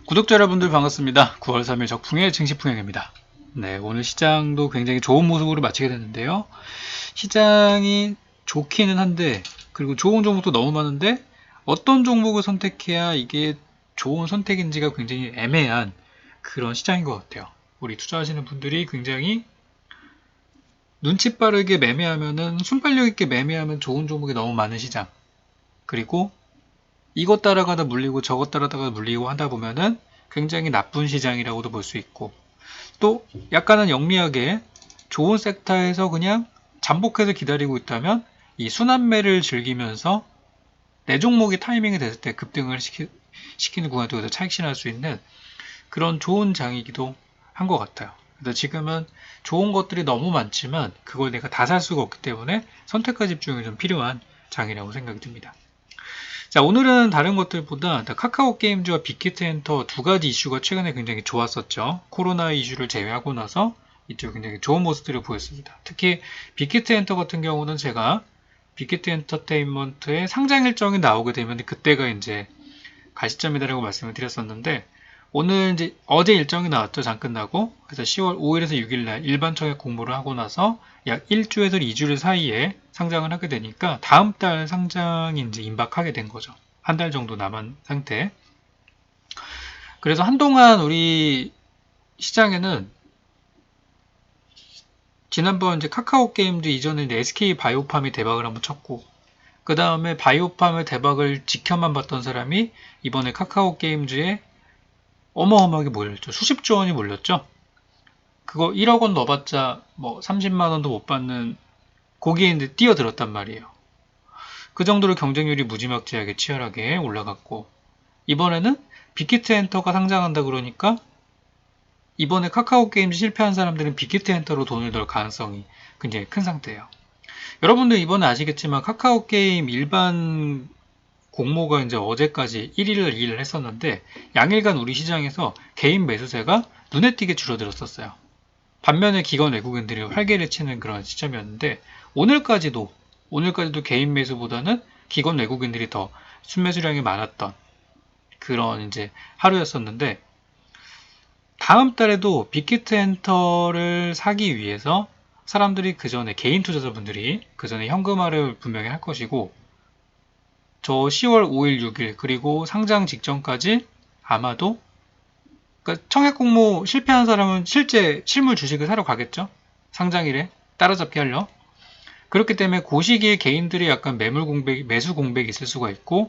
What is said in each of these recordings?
구독자 여러분들 반갑습니다. 9월 3일 적풍의 증시풍행입니다. 네, 오늘 시장도 굉장히 좋은 모습으로 마치게 됐는데요. 시장이 좋기는 한데, 그리고 좋은 종목도 너무 많은데, 어떤 종목을 선택해야 이게 좋은 선택인지가 굉장히 애매한 그런 시장인 것 같아요. 우리 투자하시는 분들이 굉장히 눈치 빠르게 매매하면은, 순발력 있게 매매하면 좋은 종목이 너무 많은 시장. 그리고 이것 따라가다 물리고 저것 따라가다 물리고 하다 보면은 굉장히 나쁜 시장이라고도 볼 수 있고, 또 약간은 영리하게 좋은 섹터에서 그냥 잠복해서 기다리고 있다면 이 순환매를 즐기면서 내 종목이 타이밍이 됐을 때 급등을 시키는 구간에서 차익실현할 수 있는 그런 좋은 장이기도 한 것 같아요. 그래서 지금은 좋은 것들이 너무 많지만 그걸 내가 다 살 수가 없기 때문에 선택과 집중이 좀 필요한 장이라고 생각이 듭니다. 자, 오늘은 다른 것들보다 카카오 게임즈와 빅히트엔터 두 가지 이슈가 최근에 굉장히 좋았었죠. 코로나 이슈를 제외하고 나서 이쪽 굉장히 좋은 모습들을 보였습니다. 특히 빅히트엔터 같은 경우는 제가 빅히트 엔터테인먼트의 상장 일정이 나오게 되면 그때가 이제 가시점이다라고 말씀을 드렸었는데, 오늘 이제 어제 일정이 나왔죠. 장 끝나고. 그래서 10월 5일에서 6일날 일반 청약 공모를 하고 나서 약 1주에서 2주 사이에 상장을 하게 되니까 다음 달 상장이 이제 임박하게 된 거죠. 한 달 정도 남은 상태. 그래서 한동안 우리 시장에는 지난번 이제 카카오 게임즈 이전에 이제 SK 바이오팜이 대박을 한번 쳤고, 그 다음에 바이오팜의 대박을 지켜만 봤던 사람이 이번에 카카오 게임즈에 어마어마하게 몰렸죠. 수십조 원이 몰렸죠. 그거 1억 원 넣어봤자 뭐 30만 원도 못 받는 거기에 이제 뛰어들었단 말이에요. 그 정도로 경쟁률이 무지막지하게 치열하게 올라갔고, 이번에는 빅히트 엔터가 상장한다 그러니까 이번에 카카오 게임 실패한 사람들은 빅히트 엔터로 돈을 넣을 가능성이 굉장히 큰 상태예요. 여러분들 이번에 아시겠지만 카카오 게임 일반 공모가 이제 어제까지 1일을 2일을 했었는데 양일간 우리 시장에서 개인 매수세가 눈에 띄게 줄어들었었어요. 반면에 기관 외국인들이 활개를 치는 그런 시점이었는데, 오늘까지도 개인 매수보다는 기관 외국인들이 더 순매수량이 많았던 그런 이제 하루였었는데, 다음 달에도 빅히트 엔터를 사기 위해서 사람들이 그 전에 개인 투자자분들이 그 전에 현금화를 분명히 할 것이고, 저 10월 5일, 6일 그리고 상장 직전까지 아마도, 그러니까 청약 공모 실패한 사람은 실제 실물 주식을 사러 가겠죠. 상장일에 따라잡기 하려. 그렇기 때문에 그 시기에 개인들이 약간 매수 공백이 있을 수가 있고,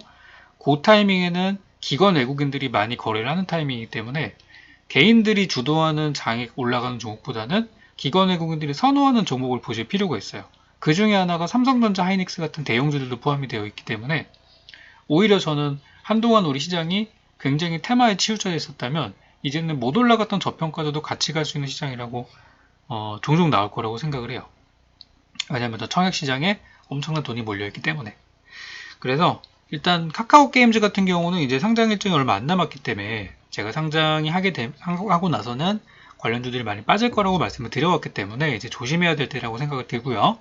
그 타이밍에는 기관 외국인들이 많이 거래를 하는 타이밍이기 때문에 개인들이 주도하는 장에 올라가는 종목보다는 기관 외국인들이 선호하는 종목을 보실 필요가 있어요. 그 중에 하나가 삼성전자, 하이닉스 같은 대형주들도 포함이 되어 있기 때문에 오히려 저는 한동안 우리 시장이 굉장히 테마에 치우쳐 있었다면 이제는 못 올라갔던 저평가져도 같이 갈 수 있는 시장이라고 종종 나올 거라고 생각을 해요. 왜냐하면 청약 시장에 엄청난 돈이 몰려있기 때문에. 그래서 일단 카카오 게임즈 같은 경우는 이제 상장 일정이 얼마 안 남았기 때문에 제가 하고 나서는 관련주들이 많이 빠질 거라고 말씀을 드려왔기 때문에 이제 조심해야 될 때라고 생각을 들고요.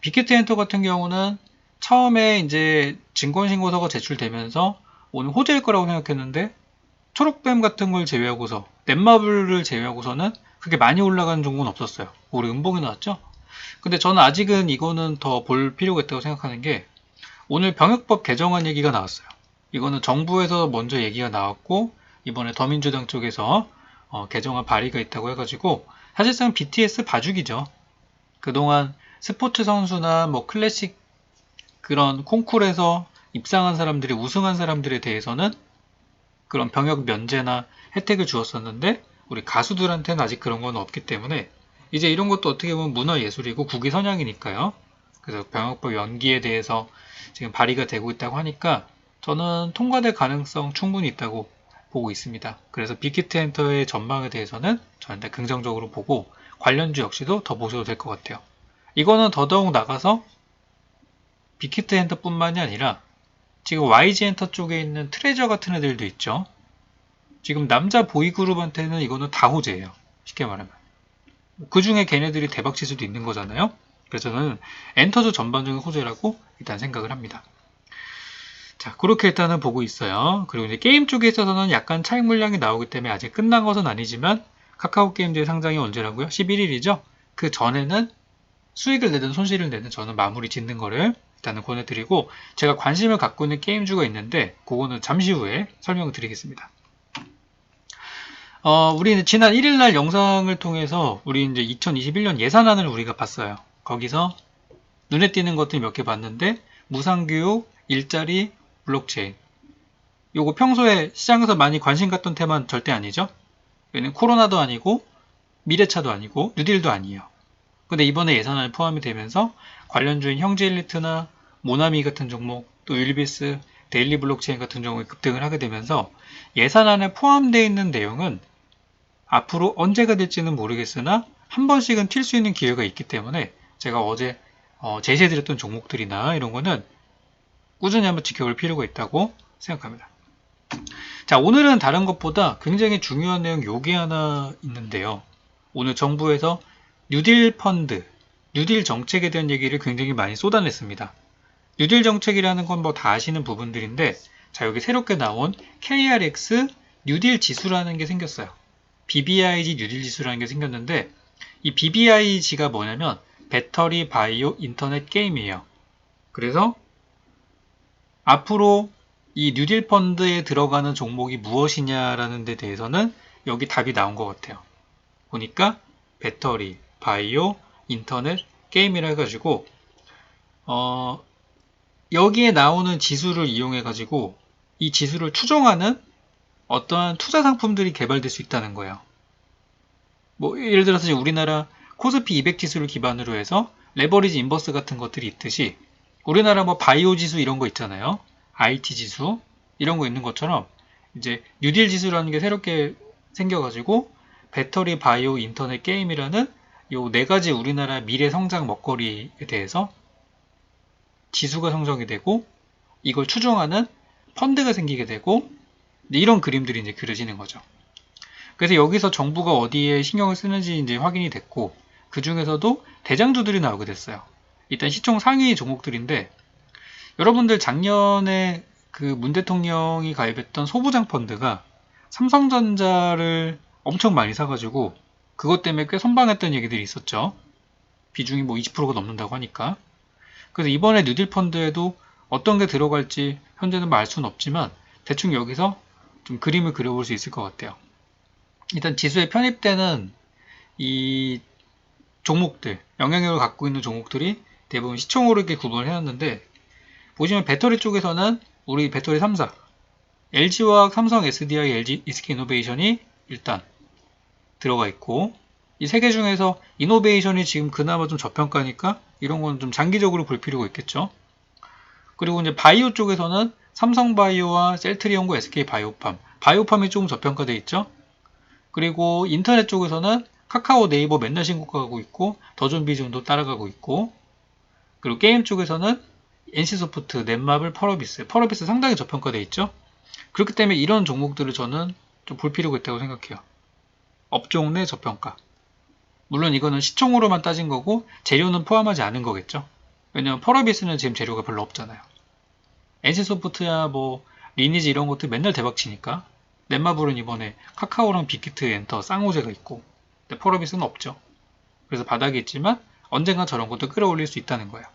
빅히트 엔터 같은 경우는 처음에 이제 증권신고서가 제출되면서 오늘 호재일 거라고 생각했는데, 초록뱀 같은 걸 제외하고서 넷마블을 제외하고서는 그렇게 많이 올라가는 종목은 없었어요. 우리 음봉이 나왔죠. 근데 저는 아직은 이거는 더 볼 필요가 있다고 생각하는 게, 오늘 병역법 개정안 얘기가 나왔어요. 이거는 정부에서 먼저 얘기가 나왔고 이번에 더민주당 쪽에서 개정안 발의가 있다고 해가지고 사실상 BTS 봐주기죠. 그동안 스포츠 선수나 뭐 클래식 그런 콩쿨에서 입상한 사람들이 우승한 사람들에 대해서는 그런 병역 면제나 혜택을 주었었는데, 우리 가수들한테는 아직 그런 건 없기 때문에 이제 이런 것도 어떻게 보면 문화예술이고 국위선양이니까요. 그래서 병역법 연기에 대해서 지금 발의가 되고 있다고 하니까 저는 통과될 가능성 충분히 있다고 보고 있습니다. 그래서 빅히트 엔터의 전망에 대해서는 저한테 긍정적으로 보고 관련주 역시도 더 보셔도 될 것 같아요. 이거는 더더욱 나가서 빅히트 엔터뿐만이 아니라 지금 YG 엔터 쪽에 있는 트레저 같은 애들도 있죠. 지금 남자 보이그룹한테는 이거는 다 호재예요. 쉽게 말하면. 그 중에 걔네들이 대박 칠 수도 있는 거잖아요. 그래서 저는 엔터주 전반적인 호재라고 일단 생각을 합니다. 자, 그렇게 일단은 보고 있어요. 그리고 이제 게임 쪽에 있어서는 약간 차익 물량이 나오기 때문에 아직 끝난 것은 아니지만 카카오 게임즈의 상장이 언제라고요? 11일이죠? 그 전에는 수익을 내든 손실을 내든 저는 마무리 짓는 거를 일단은 권해드리고, 제가 관심을 갖고 있는 게임주가 있는데 그거는 잠시 후에 설명을 드리겠습니다. 우리는 지난 1일날 영상을 통해서 우리 이제 2021년 예산안을 우리가 봤어요. 거기서 눈에 띄는 것들 몇 개 봤는데, 무상교육, 일자리, 블록체인. 요거 평소에 시장에서 많이 관심 갖던 테마는 절대 아니죠. 얘는 코로나도 아니고 미래차도 아니고 뉴딜도 아니에요. 근데 이번에 예산안에 포함이 되면서 관련주인 형제일리트나 모나미 같은 종목, 또 율비스, 데일리 블록체인 같은 종목이 급등을 하게 되면서 예산안에 포함되어 있는 내용은 앞으로 언제가 될지는 모르겠으나 한 번씩은 튈 수 있는 기회가 있기 때문에 제가 어제 제시해드렸던 종목들이나 이런 거는 꾸준히 한번 지켜볼 필요가 있다고 생각합니다. 자, 오늘은 다른 것보다 굉장히 중요한 내용 요게 하나 있는데요. 오늘 정부에서 뉴딜 펀드, 뉴딜 정책에 대한 얘기를 굉장히 많이 쏟아냈습니다. 뉴딜 정책이라는 건 뭐 다 아시는 부분들인데, 자, 여기 새롭게 나온 KRX 뉴딜 지수라는 게 생겼어요. BBIG 뉴딜 지수라는 게 생겼는데, 이 BBIG가 뭐냐면 배터리, 바이오, 인터넷, 게임이에요. 그래서 앞으로 이 뉴딜 펀드에 들어가는 종목이 무엇이냐라는 데 대해서는 여기 답이 나온 것 같아요. 보니까 배터리, 바이오, 인터넷, 게임이라 해가지고 여기에 나오는 지수를 이용해 가지고 이 지수를 추종하는 어떠한 투자 상품들이 개발될 수 있다는 거예요. 뭐 예를 들어서 우리나라 코스피 200 지수를 기반으로 해서 레버리지 인버스 같은 것들이 있듯이, 우리나라 뭐 바이오 지수 이런 거 있잖아요. IT 지수 이런 거 있는 것처럼 이제 뉴딜 지수라는 게 새롭게 생겨가지고 배터리, 바이오, 인터넷, 게임이라는 요 네 가지 우리나라 미래 성장 먹거리에 대해서 지수가 형성이 되고 이걸 추종하는 펀드가 생기게 되고 이런 그림들이 이제 그려지는 거죠. 그래서 여기서 정부가 어디에 신경을 쓰는지 이제 확인이 됐고, 그 중에서도 대장주들이 나오게 됐어요. 일단 시총 상위 종목들인데, 여러분들 작년에 그 문 대통령이 가입했던 소부장 펀드가 삼성전자를 엄청 많이 사가지고 그것 때문에 꽤 선방했던 얘기들이 있었죠. 비중이 뭐 20%가 넘는다고 하니까. 그래서 이번에 뉴딜 펀드에도 어떤 게 들어갈지 현재는 말 수는 없지만 대충 여기서 좀 그림을 그려볼 수 있을 것 같아요. 일단 지수에 편입되는 이 종목들, 영향력을 갖고 있는 종목들이 대부분 시총으로 이렇게 구분을 해놨는데, 보시면 배터리 쪽에서는 우리 배터리 3사, LG화학, 삼성, SDI, LG, SK이노베이션이 일단 들어가 있고, 이 세 개 중에서 이노베이션이 지금 그나마 좀 저평가니까 이런 건 좀 장기적으로 볼 필요가 있겠죠. 그리고 이제 바이오 쪽에서는 삼성바이오와 셀트리온과 SK바이오팜, 바이오팜이 조금 저평가돼 있죠. 그리고 인터넷 쪽에서는 카카오, 네이버 맨날 신고가고 있고 더존비전도 따라가고 있고, 그리고 게임 쪽에서는 NC소프트, 넷마블, 펄어비스 상당히 저평가돼 있죠. 그렇기 때문에 이런 종목들을 저는 좀 볼 필요가 있다고 생각해요. 업종 내 저평가. 물론 이거는 시총으로만 따진 거고 재료는 포함하지 않은 거겠죠. 왜냐면 펄어비스는 지금 재료가 별로 없잖아요. NC소프트야 뭐 리니지 이런 것들 맨날 대박치니까. 넷마블은 이번에 카카오랑 빅히트 엔터 쌍호재가 있고, 근데 펄어비스는 없죠. 그래서 바닥이 있지만 언젠가 저런 것도 끌어올릴 수 있다는 거예요.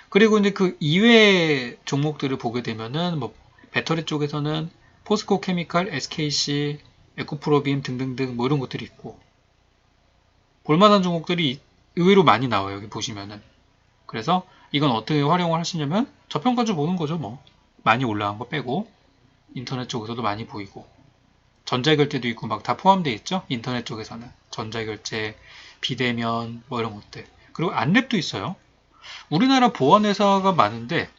그리고 이제 그 이외의 종목들을 보게 되면은 뭐 배터리 쪽에서는 포스코 케미칼, SKC, 에코프로빔 등등등 뭐 이런 것들이 있고, 볼만한 종목들이 의외로 많이 나와요. 여기 보시면은. 그래서 이건 어떻게 활용을 하시냐면 저평가주 보는 거죠. 뭐 많이 올라간 거 빼고. 인터넷 쪽에서도 많이 보이고, 전자결제도 있고 막 다 포함되어 있죠. 인터넷 쪽에서는 전자결제, 비대면 뭐 이런 것들. 그리고 안랩도 있어요. 우리나라 보안회사가 많은데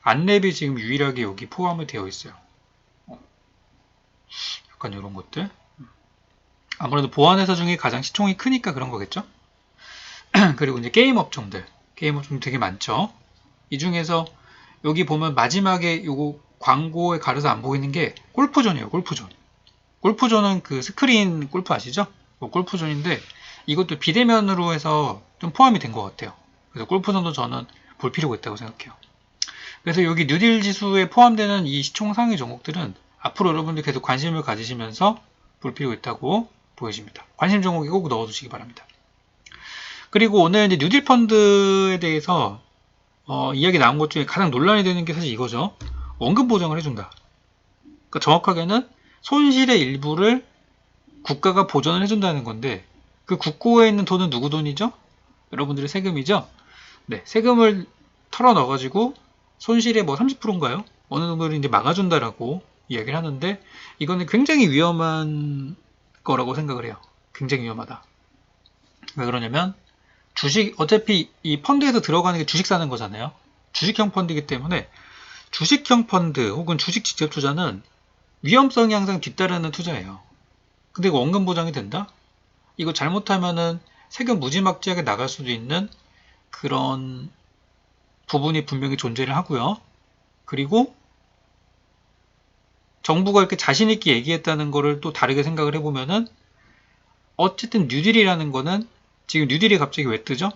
안랩이 지금 유일하게 여기 포함이 되어 있어요. 약간 이런 것들. 아무래도 보안회사 중에 가장 시총이 크니까 그런 거겠죠. 그리고 이제 게임 업종들 되게 많죠. 이 중에서 여기 보면 마지막에 요거 광고에 가려서 안 보이는 게 골프존이에요. 골프존은 그 스크린 골프 아시죠? 골프존인데 이것도 비대면으로 해서 좀 포함이 된 것 같아요. 그래서 골프존도 저는 볼 필요가 있다고 생각해요. 그래서 여기 뉴딜 지수에 포함되는 이 시총 상위 종목들은 앞으로 여러분들 계속 관심을 가지시면서 볼 필요가 있다고 보여집니다. 관심 종목에 꼭 넣어두시기 바랍니다. 그리고 오늘 이제 뉴딜 펀드에 대해서 이야기 나온 것 중에 가장 논란이 되는 게 사실 이거죠. 원금 보장을 해준다. 그러니까 정확하게는 손실의 일부를 국가가 보전을 해준다는 건데 그 국고에 있는 돈은 누구 돈이죠? 여러분들의 세금이죠? 네, 세금을 털어 넣어가지고 손실의 뭐 30%인가요? 어느 정도를 이제 막아준다라고 이야기를 하는데 이거는 굉장히 위험한 거라고 생각을 해요. 굉장히 위험하다. 왜 그러냐면 주식 어차피 이 펀드에서 들어가는 게 주식 사는 거잖아요. 주식형 펀드이기 때문에 주식형 펀드 혹은 주식 직접 투자는 위험성이 항상 뒤따르는 투자예요. 근데 이거 원금 보장이 된다? 이거 잘못하면은 세금 무지막지하게 나갈 수도 있는 그런 부분이 분명히 존재를 하고요. 그리고 정부가 이렇게 자신있게 얘기했다는 거를 또 다르게 생각을 해보면은 어쨌든 뉴딜이라는 거는 지금 뉴딜이 갑자기 왜 뜨죠?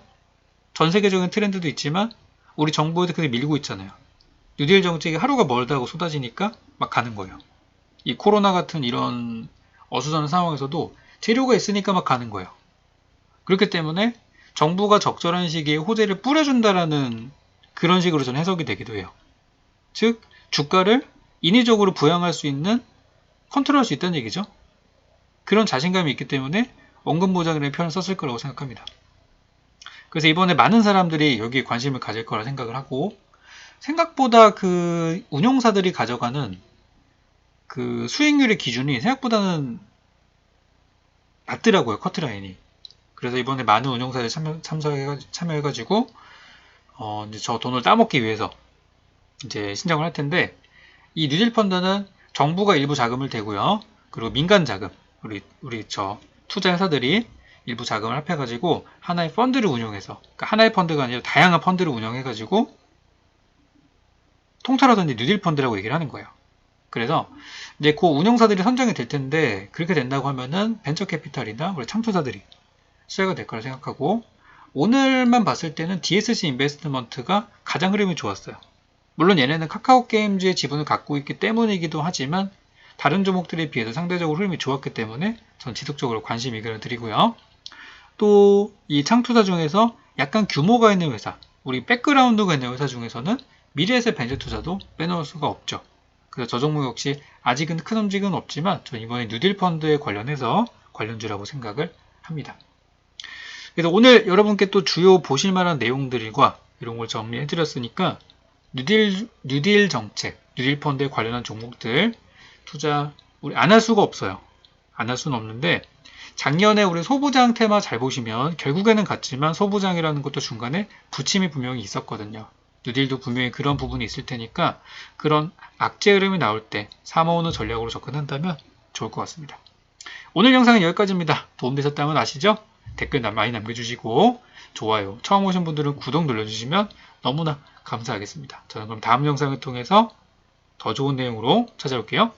전 세계적인 트렌드도 있지만 우리 정부에도 그게 밀고 있잖아요. 뉴딜 정책이 하루가 멀다고 쏟아지니까 막 가는 거예요. 이 코로나 같은 이런 어수선한 상황에서도 재료가 있으니까 막 가는 거예요. 그렇기 때문에 정부가 적절한 시기에 호재를 뿌려준다라는 그런 식으로 전 해석이 되기도 해요. 즉 주가를 인위적으로 부양할 수 있는 컨트롤할 수 있다는 얘기죠. 그런 자신감이 있기 때문에 원금 보장이라는 표현을 썼을 거라고 생각합니다. 그래서 이번에 많은 사람들이 여기에 관심을 가질 거라 생각을 하고 생각보다 그 운용사들이 가져가는 그 수익률의 기준이 생각보다는 낮더라고요. 커트라인이. 그래서 이번에 많은 운용사들이 참여해가지고 이제 저 돈을 따먹기 위해서 이제 신청을 할 텐데 이 뉴딜 펀드는 정부가 일부 자금을 대고요. 그리고 민간 자금, 우리 저 투자 회사들이 일부 자금을 합해가지고 하나의 펀드를 운영해서, 그러니까 하나의 펀드가 아니라 다양한 펀드를 운영해가지고 통틀어서 이제 뉴딜 펀드라고 얘기를 하는 거예요. 그래서 이제 그 운영사들이 선정이 될 텐데 그렇게 된다고 하면은 벤처 캐피탈이나 우리 창투사들이 수혜가 될 거라 생각하고 오늘만 봤을 때는 DSC 인베스트먼트가 가장 흐름이 좋았어요. 물론 얘네는 카카오 게임즈의 지분을 갖고 있기 때문이기도 하지만 다른 종목들에 비해서 상대적으로 흐름이 좋았기 때문에 전 지속적으로 관심 의견을 드리고요. 또 이 창투사 중에서 약간 규모가 있는 회사, 우리 백그라운드가 있는 회사 중에서는 미래에셋 벤처 투자도 빼놓을 수가 없죠. 그래서 저 종목 역시 아직은 큰 움직임은 없지만 전 이번에 뉴딜 펀드에 관련해서 관련주라고 생각을 합니다. 그래서 오늘 여러분께 또 주요 보실 만한 내용들과 이런 걸 정리해 드렸으니까 뉴딜 정책, 뉴딜 펀드에 관련한 종목들 투자 우리 안 할 수가 없어요. 안 할 수는 없는데 작년에 우리 소부장 테마 잘 보시면 결국에는 같지만 소부장이라는 것도 중간에 부침이 분명히 있었거든요. 뉴딜도 분명히 그런 부분이 있을 테니까 그런 악재 흐름이 나올 때 사모으는 전략으로 접근한다면 좋을 것 같습니다. 오늘 영상은 여기까지입니다. 도움되셨다면 아시죠? 댓글 많이 남겨주시고 좋아요, 처음 오신 분들은 구독 눌러주시면 너무나 감사하겠습니다. 저는 그럼 다음 영상을 통해서 더 좋은 내용으로 찾아올게요.